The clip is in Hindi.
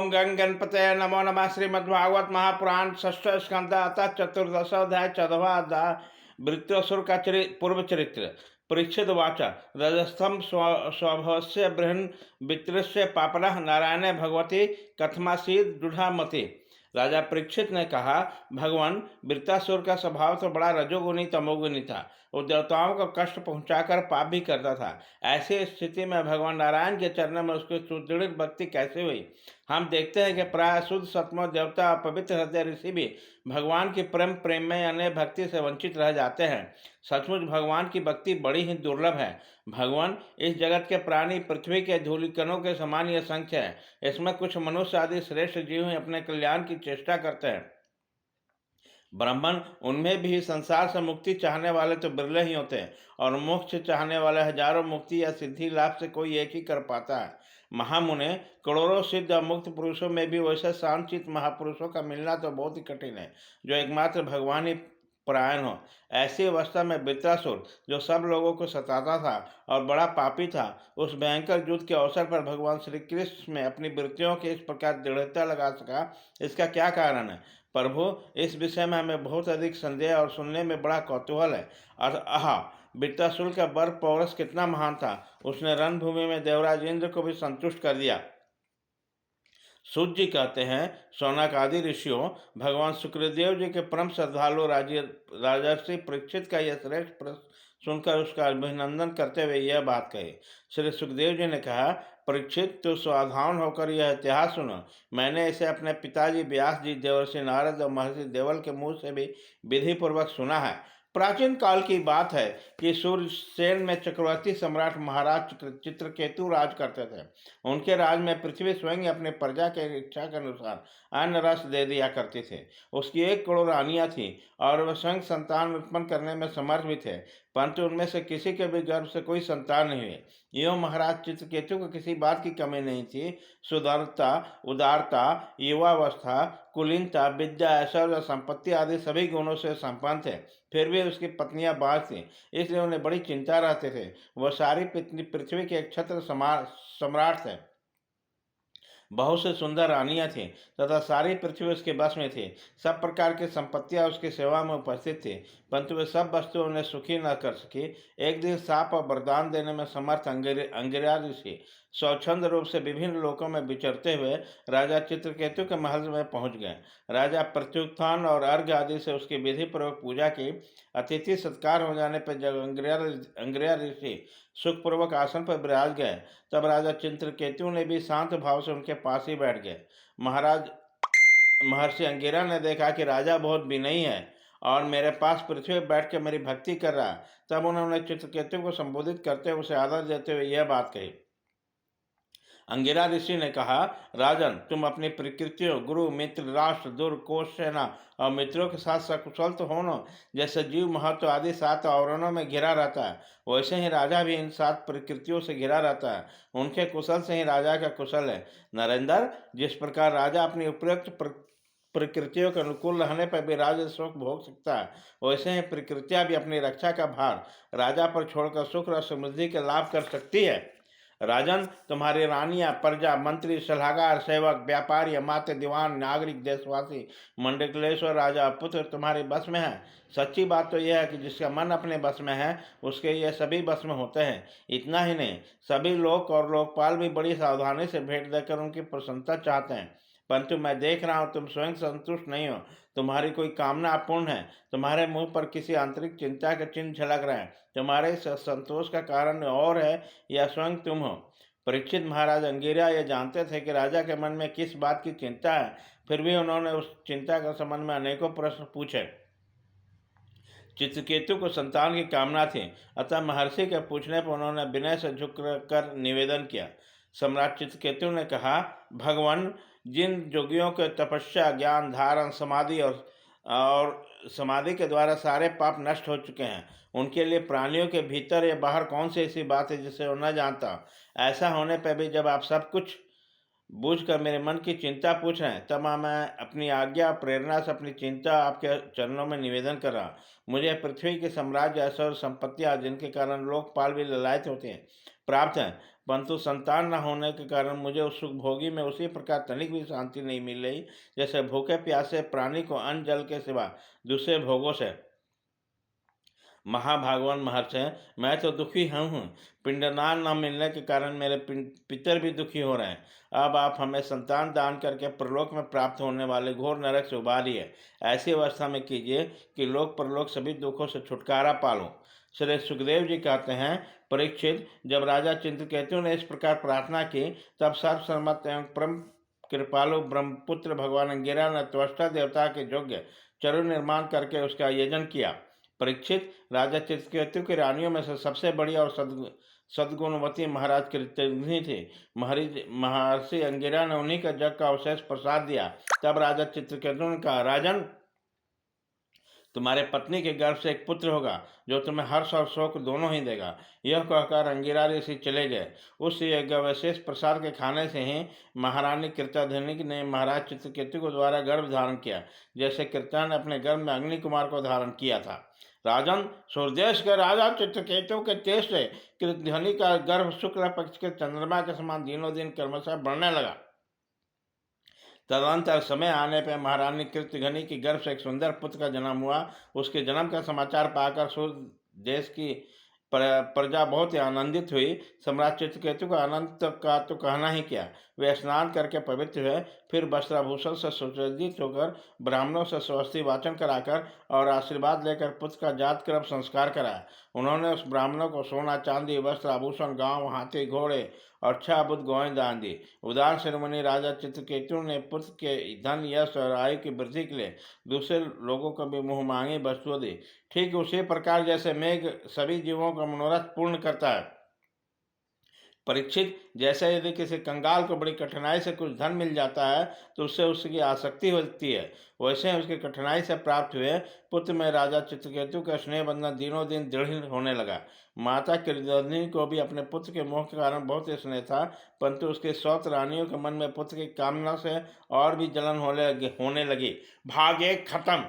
ओम गंग गणपतये नमो नमः। श्रीमद्भागवत महापुराण षष्ठ स्कंध अतः चतुर्दश अध्याय 14वां अध्याय वृत्रासुर का पूर्व चरित्र। परीक्षित वाच रजस्थम स्वभवस्य बृहन् वित्रस्य पापनः नारायणे भगवती कथमासीद दुढ़ामति। राजा परीक्षित ने कहा, भगवान वृत्रासुर का स्वभाव तो बड़ा रजोगुनी तमोगुनी था। वो देवताओं को कष्ट पहुंचाकर पाप भी करता था। ऐसी स्थिति में भगवान नारायण के चरणों में उसकी सुदृढ़ भक्ति कैसे हुई? हम देखते हैं कि प्राय शुद्ध सतमो देवता और पवित्र हृदय ऋषि भी भगवान की प्रेम में अन्य भक्ति से वंचित रह जाते हैं। सचमुच भगवान की भक्ति बड़ी ही दुर्लभ है। भगवान इस जगत के प्राणी पृथ्वी के धूलिकणों के समान यह संख्य है। इसमें कुछ मनुष्य आदि श्रेष्ठ जीव ही अपने कल्याण की चेष्टा करते हैं। ब्राह्मण उनमें भी संसार से मुक्ति चाहने वाले तो बिरले ही होते हैं, और मोक्ष चाहने वाले हजारों मुक्ति या सिद्धि लाभ से कोई एक ही कर पाता है। महामुने करोड़ों सिद्ध और मुक्त पुरुषों में भी वैसे शांतचित्त महापुरुषों का मिलना तो बहुत ही कठिन है, जो एकमात्र भगवान ही परायण हो। ऐसी अवस्था में वृत्रासुर, जो सब लोगों को सताता था और बड़ा पापी था, उस भयंकर युद्ध के अवसर पर भगवान श्री कृष्ण में अपनी वृत्तियों की इस प्रकार दृढ़ता लगा सका, इसका क्या कारण है? प्रभु, इस विषय में हमें बहुत अधिक संदेह और सुनने में बड़ा कौतूहल है। वृत्रासुर का बर पौरस कितना महान था! उसने रणभूमि में देवराज इंद्र को भी संतुष्ट कर दिया। सूत जी कहते हैं, शौनक आदि ऋषियों, भगवान शुक्रदेव जी के परम श्रद्धालु राजर्षि परीक्षित का यह श्रेष्ठ प्रश्न सुनकर उसका अभिनंदन करते हुए यह बात कही। श्री सुखदेव जी ने कहा, परीक्षित, तो सावधान होकर यह इतिहास सुनो। मैंने इसे अपने पिताजी व्यास जी, देवर्षि नारद और महर्षि देवल के मुंह से भी विधि पूर्वक सुना है। प्राचीन काल की बात है कि सूर्यसेन में चक्रवर्ती सम्राट महाराज चित्रकेतु राज करते थे। उनके राज में पृथ्वी स्वयं अपने प्रजा के इच्छा के अनुसार अन्न रस दे दिया करती थी। उसकी 1 करोड़ रानियां थीं और वह स्वयं संतान उत्पन्न करने में समर्थ भी थे, परंतु उनमें से किसी के भी गर्भ से कोई संतान नहीं हुई। यूँ महाराज चित्रकेतु को किसी बात की कमी नहीं थी। सुदर्ता, उदारता, युवावस्था, कुलीनता, विद्या, ऐश्वर्य और संपत्ति आदि सभी गुणों से संपन्न थे। फिर भी उसकी पत्नियां बाँझ थीं, इसलिए उन्हें बड़ी चिंता रहती थी। वह सारी पृथ्वी के एक छत्र सम्राट थे। बहुत से सुंदर रानियां थीं तथा सारी पृथ्वी उसके बस में थी। सब प्रकार की संपत्तियां उसकी सेवा में उपस्थित थी, परंतु वे सब वस्तुएं उन्हें सुखी न कर सकी। एक दिन साप और वरदान देने में समर्थ अंगिरा ऋषि स्वच्छंद रूप से विभिन्न लोकों में विचरते हुए राजा चित्रकेतु के महल में पहुंच गए। राजा प्रत्युत्थान और अर्घ्य आदि से उसकी विधि पूर्वक पूजा की। अतिथि सत्कार हो जाने पर जब अंगिरा ऋषि सुखपूर्वक आसन पर विराज गए, तब राजा चित्रकेतु ने भी शांत भाव से उनके पास ही बैठ गए। महाराज महर्षि अंगिरा ने देखा कि राजा बहुत विनयी है और मेरे पास पृथ्वी पर बैठ कर मेरी भक्ति कर रहा है। तब उन्होंने चित्रकेतु को संबोधित करते हुए उसे आदर देते हुए यह बात कही। अंगिरा ऋषि ने कहा, राजन, तुम अपनी प्रकृतियों, गुरु, मित्र, राष्ट्र, दुर, कोष, सेना और मित्रों के साथ सकुशल तो हो न। जैसे जीव महत्व आदि 7 आवरणों में घिरा रहता है, वैसे ही राजा भी इन 7 प्रकृतियों से घिरा रहता है। उनके कुशल से ही राजा का कुशल है। नरेंद्र, जिस प्रकार राजा अपनी उपयुक्त प्रकृतियों के अनुकूल रहने पर भी राज सुख भोग सकता है, वैसे ही प्रकृतियां भी अपनी रक्षा का भार राजा पर छोड़कर सुख और समृद्धि के लाभ कर सकती है। राजन, तुम्हारी रानियां, प्रजा, मंत्री, सलाहकार, सेवक, व्यापारी, अमात्य, दीवान, नागरिक, देशवासी, मंडलेश्वर, राजा, पुत्र तुम्हारे बस में है। सच्ची बात तो यह है कि जिसका मन अपने बस में है, उसके ये सभी बस में होते हैं। इतना ही नहीं, सभी लोक और लोकपाल भी बड़ी सावधानी से भेंट देकर उनकी प्रसन्नता चाहते हैं, परंतु मैं देख रहा हूँ तुम स्वयं संतुष्ट नहीं हो। तुम्हारी कोई कामना अपूर्ण है। तुम्हारे मुंह पर किसी आंतरिक चिंता के चिन्ह झलक रहे हैं। तुम्हारे संतोष का कारण और है या स्वयं तुम हो? परीक्षित, महाराज अंगिरा यह जानते थे कि राजा के मन में किस बात की चिंता है, फिर भी उन्होंने उस चिंता के संबंध में अनेकों प्रश्न पूछे। चित्रकेतु को संतान की कामना थी, अतः महर्षि के पूछने पर उन्होंने विनय से झुक कर निवेदन किया। सम्राट चित्रकेतु ने कहा, भगवान, जिन योगियों के तपस्या, ज्ञान, धारण, समाधि और समाधि के द्वारा सारे पाप नष्ट हो चुके हैं, उनके लिए प्राणियों के भीतर या बाहर कौन सी ऐसी बात है जिसे वो न जानता? ऐसा होने पर भी जब आप सब कुछ बूझकर मेरे मन की चिंता पूछ रहे हैं, तब मैं अपनी आज्ञा प्रेरणा से अपनी चिंता आपके चरणों में निवेदन कर रहा। मुझे पृथ्वी के साम्राज्य, ऐश्वर्य, संपत्तियां, जिनके कारण लोकपाल भी ललायत होते हैं, प्राप्त हैं, परंतु संतान न होने के कारण मुझे उस सुख भोगी में उसी प्रकार तनिक भी शांति नहीं मिल रही जैसे भूखे प्यासे प्राणी को अन्न जल के सिवा दूसरे भोगों से। महाभागवान महर्षि, मैं तो दुखी हूँ। पिंडदान न मिलने के कारण मेरे पितर भी दुखी हो रहे हैं। अब आप हमें संतान दान करके परलोक में प्राप्त होने वाले घोर नरक से उबारिए। ऐसी अवस्था में कीजिए कि लोक परलोक सभी दुखों से छुटकारा पालो। श्री सुखदेव जी कहते हैं, परीक्षित, जब राजा चिंतकेतु ने इस प्रकार प्रार्थना की तब सर्वसम्मत एवं परम कृपालु ब्रह्मपुत्र भगवान अंगिरा ने त्वष्टा देवता के योग्य चरु निर्माण करके उसका यजन किया। परीक्षित, राजा चित्रकेतु की रानियों में से सबसे बड़ी और सद्गुणवती महाराज कृतघ्नि थी। महर्षि अंगिरा ने उन्हीं का जग का अवशेष प्रसाद दिया। तब राजा चित्रकेतु ने कहा, राजन, तुम्हारे पत्नी के गर्भ से एक पुत्र होगा जो तुम्हें हर्ष और शोक दोनों ही देगा। यह कहकर अंगिरा ऋषि चले गए। उस यज्ञावशेष प्रसाद के खाने से ही महारानी कृतघ्नि ने महाराज चित्रकेतु को द्वारा गर्भ धारण किया, जैसे कृत्या ने अपने गर्भ में अग्नि कुमार को धारण किया था। राजन, सूर्यदेश के राजा चित्रकेतु के तेज से कृतघ्नि का गर्भ शुक्ल पक्ष के चंद्रमा के समान दिनों दिन क्रमशः बढ़ने लगा। तदनंतर समय आने पर महारानी कृतघ्नि की गर्भ से एक सुंदर पुत्र का जन्म हुआ। उसके जन्म का समाचार पाकर सूर्य देश की प्रजा बहुत ही आनंदित हुई। सम्राट चित्रकेतु का आनंद का तो कहना ही क्या। वे स्नान करके पवित्र हुए, फिर वस्त्राभूषण से सुसज्जित होकर ब्राह्मणों से स्वस्ति वाचन कराकर और आशीर्वाद लेकर पुत्र का जात क्रम संस्कार कराया। उन्होंने उस ब्राह्मणों को सोना चांदी वस्त्र आभूषण गांव हाथी घोड़े और 6 अद्भुत गौएं दान दी। उदार शिरोमणि राजा चित्रकेतु ने पुत्र के धन यश और आयु की वृद्धि के लिए दूसरे लोगों को भी मुँह मांगी वस्तुएं दी। ठीक उसी प्रकार जैसे मेघ सभी जीवों का मनोरथ पूर्ण करता है। परीक्षित, जैसे यदि किसी कंगाल को बड़ी कठिनाई से कुछ धन मिल जाता है तो उससे उसकी आसक्ति होती है, वैसे ही उसकी कठिनाई से प्राप्त हुए पुत्र में राजा चित्रकेतु का स्नेह बंधन दिनों दिन दृढ़ होने लगा। माता कृतघ्नि को भी अपने पुत्र के मोह के कारण बहुत ही स्नेह था, परंतु उसके सौत रानियों के मन में पुत्र की कामना से और भी जलन होने लगी। भाग 1 खत्म।